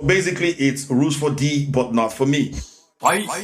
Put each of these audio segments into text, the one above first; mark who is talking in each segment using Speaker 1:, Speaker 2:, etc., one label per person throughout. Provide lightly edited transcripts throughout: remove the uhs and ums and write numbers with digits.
Speaker 1: Basically, it's rules for D, but not for me.
Speaker 2: Bye.
Speaker 1: What's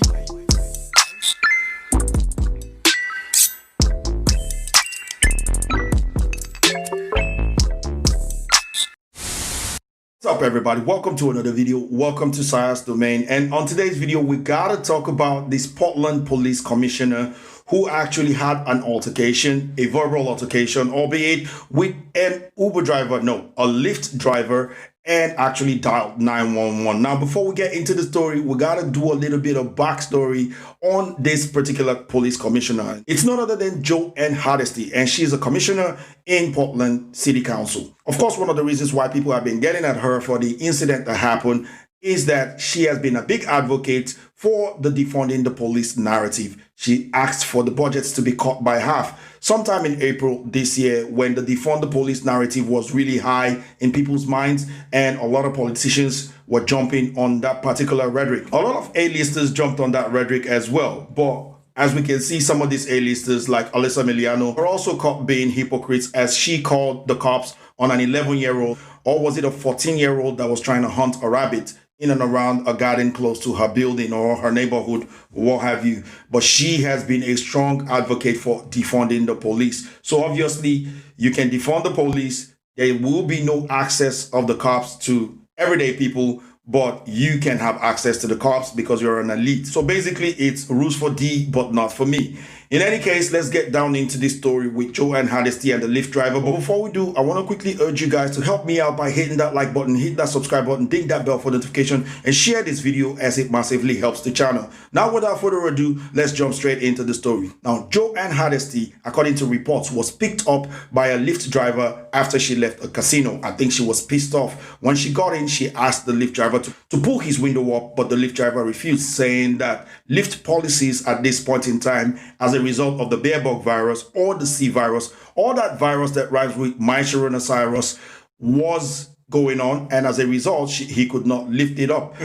Speaker 1: up, everybody? Welcome to another video. Welcome to Science Domain. And on today's video, we gotta talk about this Portland police commissioner who actually had an altercation, a verbal altercation, albeit with an Uber driver, no, a Lyft driver, and actually dialed 911. Now, before we get into the story, we gotta do a little bit of backstory on this particular police commissioner. It's none other than Jo Ann Hadesty, and she's a commissioner in Portland City Council. Of course, one of the reasons why people have been getting at her for the incident that happened is that she has been a big advocate for the defunding the police narrative. She asked for the budgets to be cut by half sometime in April this year when the defund the police narrative was really high in people's minds, and a lot of politicians were jumping on that particular rhetoric. A lot of A-listers jumped on that rhetoric as well, but as we can see, some of these A-listers like Alyssa Milano are also caught being hypocrites, as she called the cops on an 11-year-old, or was it a 14-year-old that was trying to hunt a rabbit in and around a garden close to her building or her neighborhood, what have you. But she has been a strong advocate for defunding the police. So obviously, you can defund the police. There will be no access of the cops to everyday people, but you can have access to the cops because you're an elite. So basically, it's rules for D, but not for me. In any case, let's get down into this story with Jo Ann Hadesty and the Lyft driver. But before we do, I want to quickly urge you guys to help me out by hitting that like button, hit that subscribe button, ding that bell for notification, and share this video as it massively helps the channel. Now, without further ado, let's jump straight into the story. Now, Jo Ann Hadesty, according to reports, was picked up by a Lyft driver after she left a casino. I think she was pissed off. When she got in, she asked the Lyft driver to pull his window up, but the Lyft driver refused, saying that Lyft policies at this point in time, as a result of the bearbug virus or the C virus, or that virus that rhymes with mycoronavirus, was going on, and as a result, he could not lift it up.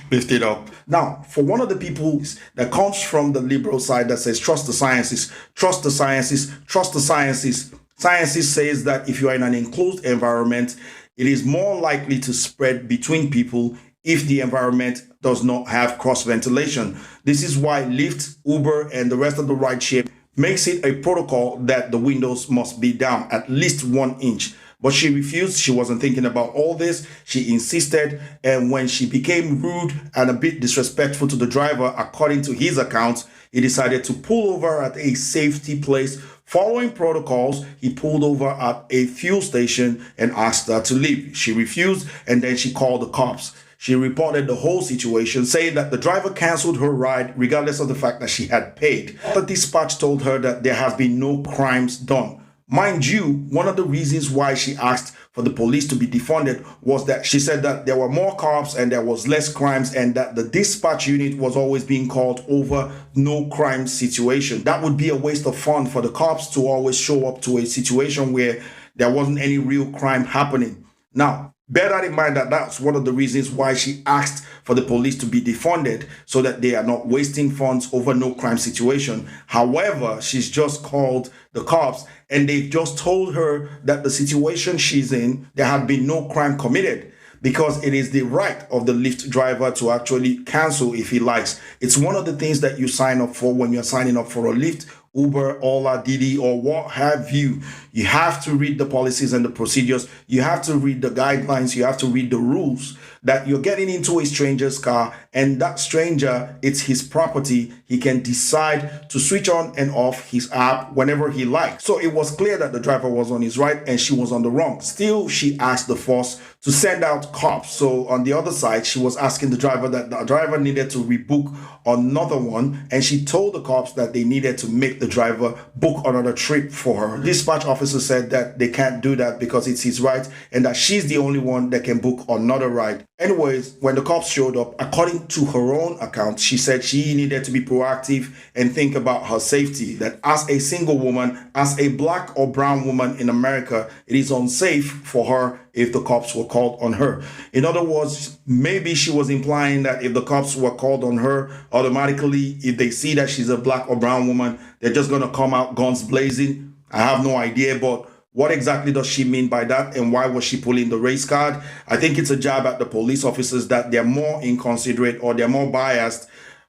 Speaker 1: Lift it up. Now, for one of the people that comes from the liberal side that says trust the sciences, trust the sciences, trust the sciences. Sciences says that if you are in an enclosed environment, it is more likely to spread between people if the environment does not have cross ventilation. This is why Lyft, Uber, and the rest of the rideshare makes it a protocol that the windows must be down at least 1 inch. But she refused. She wasn't thinking about all this. She insisted, and when she became rude and a bit disrespectful to the driver, according to his account, he decided to pull over at a safety place. Following protocols, he pulled over at a fuel station and asked her to leave. She refused, and then she called the cops. She reported the whole situation, saying that the driver canceled her ride regardless of the fact that she had paid. The dispatch told her that there has been no crimes done. Mind you, one of the reasons why she asked for the police to be defunded was that she said that there were more cops and there was less crimes, and that the dispatch unit was always being called over no crime situation. That would be a waste of fun for the cops to always show up to a situation where there wasn't any real crime happening. Now, bear that in mind, that that's one of the reasons why she asked for the police to be defunded, so that they are not wasting funds over no crime situation. However, she's just called the cops and they've just told her that the situation she's in, there had been no crime committed, because it is the right of the Lyft driver to actually cancel if he likes. It's one of the things that you sign up for when you're signing up for a Lyft, Uber, Ola, Didi, or what have you. You have to read the policies and the procedures. You have to read the guidelines. You have to read the rules, that you're getting into a stranger's car, and that stranger, it's his property. He can decide to switch on and off his app whenever he likes. So it was clear that the driver was on his right and she was on the wrong. Still, she asked the force to send out cops. So on the other side, she was asking the driver that the driver needed to rebook another one, and she told the cops that they needed to make the driver book another trip for her. Dispatch officer said that they can't do that because it's his right, and that she's the only one that can book another ride. Anyways, when the cops showed up, according to her own account, she said she needed to be proactive and think about her safety. That as a single woman, as a black or brown woman in America, it is unsafe for her if the cops were called on her. In other words, maybe she was implying that if the cops were called on her, automatically, if they see that she's a black or brown woman, they're just going to come out guns blazing. I have no idea, but What exactly does she mean by that, and why was she pulling the race card? I think it's a jab at the police officers that they're more inconsiderate or they're more biased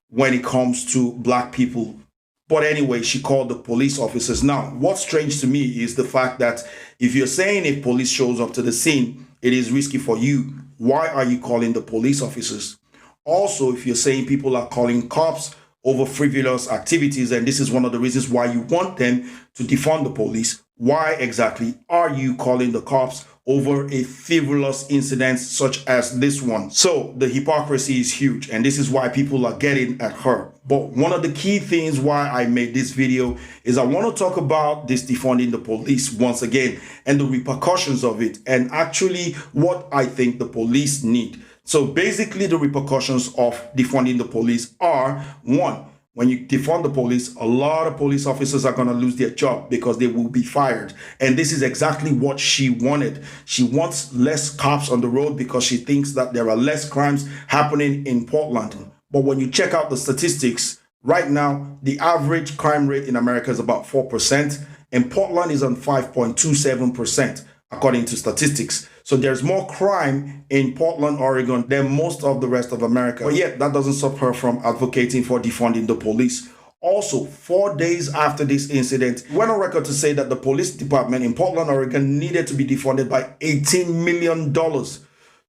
Speaker 1: when it comes to black people. But anyway, she called the police officers. Now, what's strange to me is the fact that if you're saying if police shows up to the scene, it is risky for you, why are you calling the police officers? Also, if you're saying people are calling cops over frivolous activities, and this is one of the reasons why you want them to defund the police, why exactly are you calling the cops over a frivolous incident such as this one? So the hypocrisy is huge, and this is why people are getting at her. But one of the key things why I made this video is I want to talk about this defunding the police once again and the repercussions of it, and actually what I think the police need. So basically the repercussions of defunding the police are, one, when you defund the police, a lot of police officers are going to lose their job because they will be fired. And this is exactly what she wanted. She wants less cops on the road because she thinks that there are less crimes happening in Portland. But when you check out the statistics, right now, the average crime rate in America is about 4%, and Portland is on 5.27%, according to statistics. So there's more crime in Portland, Oregon than most of the rest of America. But yet, that doesn't stop her from advocating for defunding the police. Also, 4 days after this incident, went on record to say that the police department in Portland, Oregon needed to be defunded by $18 million.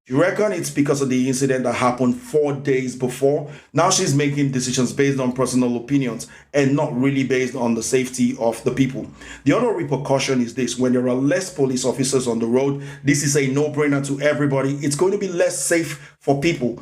Speaker 1: You reckon it's because of the incident that happened 4 days before? Now she's making decisions based on personal opinions and not really based on the safety of the people. The other repercussion is this: when there are less police officers on the road, this is a no-brainer to everybody. It's going to be less safe for people.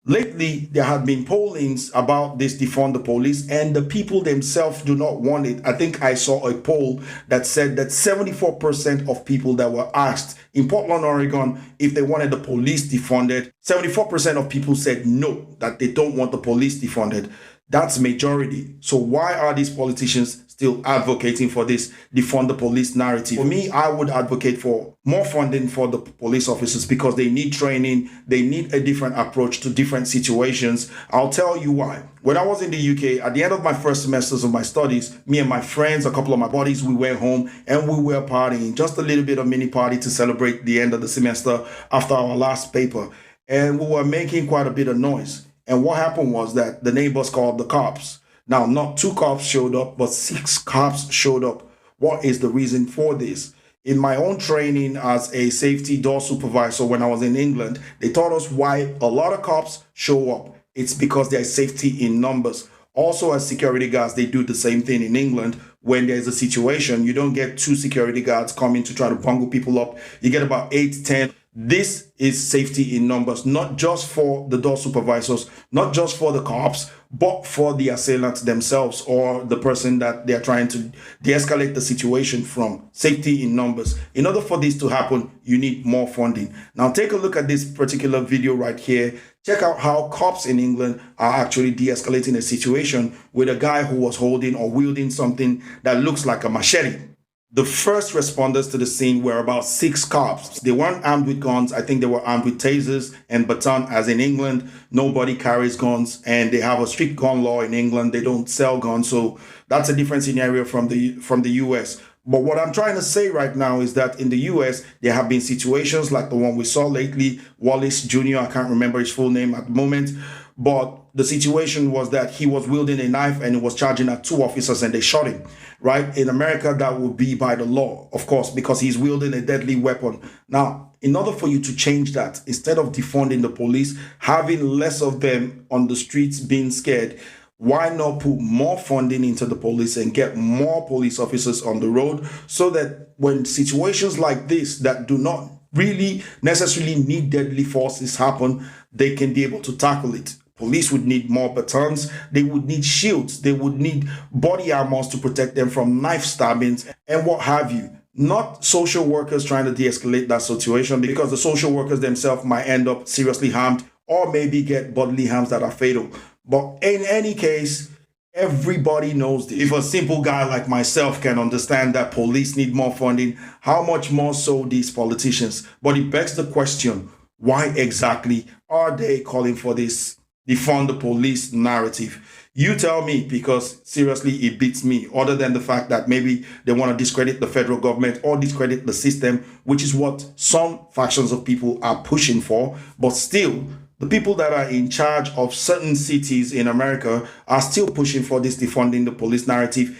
Speaker 1: Lately, there have been pollings about this defund the police, and the people themselves do not want it. I think I saw a poll that said that 74% of people that were asked in Portland, Oregon, if they wanted the police defunded, 74% of people said no, that they don't want the police defunded. That's majority. So why are these politicians still advocating for this defund the police narrative? For me, I would advocate for more funding for the police officers because they need training. They need a different approach to different situations. I'll tell you why. When I was in the UK, at the end of my first semesters of my studies, me and my friends, a couple of my buddies, we went home and we were partying, just a little bit of mini party to celebrate the end of the semester after our last paper. And we were making quite a bit of noise. And what happened was that the neighbors called the cops. Now, not 2 cops showed up, but 6 cops showed up. What is the reason for this? In my own training as a safety door supervisor when I was in England, they taught us why a lot of cops show up. It's because there's safety in numbers. Also, as security guards, they do the same thing in England. When there's a situation, you don't get 2 security guards coming to try to bungle people up. You get about 8, 10. This is safety in numbers, not just for the door supervisors, not just for the cops, but for the assailants themselves or the person that they're trying to de-escalate the situation from. Safety in numbers. In order for this to happen, you need more funding. Now take a look at this particular video right here. Check out how cops in England are actually de-escalating a situation with a guy who was holding or wielding something that looks like a machete. The first responders to the scene were about 6 cops. They weren't armed with guns. I think they were armed with tasers and baton, as in England, nobody carries guns, and they have a strict gun law in England. They don't sell guns, so that's a different scenario from the US. But what I'm trying to say right now is that in the US, there have been situations like the one we saw lately, Wallace Jr., I can't remember his full name at the moment, but the situation was that he was wielding a knife and he was charging at 2 officers and they shot him, right? In America, that would be by the law, of course, because he's wielding a deadly weapon. Now, in order for you to change that, instead of defunding the police, having less of them on the streets being scared, why not put more funding into the police and get more police officers on the road so that when situations like this that do not really necessarily need deadly forces happen, they can be able to tackle it? Police would need more batons, they would need shields, they would need body armors to protect them from knife stabbings and what have you. Not social workers trying to de-escalate that situation, because the social workers themselves might end up seriously harmed or maybe get bodily harms that are fatal. But in any case, everybody knows this. If a simple guy like myself can understand that police need more funding, how much more so these politicians? But it begs the question, why exactly are they calling for this defund the police narrative? You tell me, because seriously, it beats me, other than the fact that maybe they want to discredit the federal government or discredit the system, which is what some factions of people are pushing for. But still, the people that are in charge of certain cities in America are still pushing for this defunding the police narrative,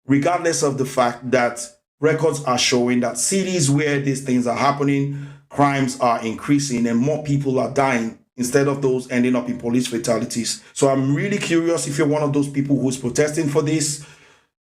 Speaker 1: regardless of the fact that records are showing that cities where these things are happening, crimes are increasing and more people are dying instead of those ending up in police fatalities. So I'm really curious, if you're one of those people who's protesting for this,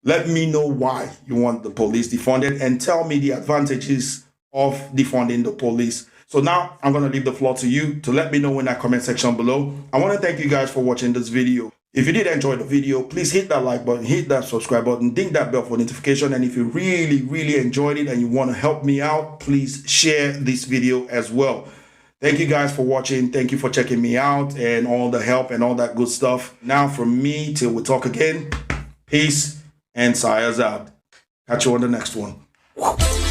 Speaker 1: let me know why you want the police defunded and tell me the advantages of defunding the police. So now I'm going to leave the floor to you to let me know in that comment section below. I want to thank you guys for watching this video. If you did enjoy the video, please hit that like button, hit that subscribe button, ding that bell for notification. And if you really enjoyed it and you want to help me out, please share this video as well. Thank you guys for watching. Thank you for checking me out and all the help and all that good stuff. Now from me, till we talk again, peace and Sire's out. Catch you on the next one.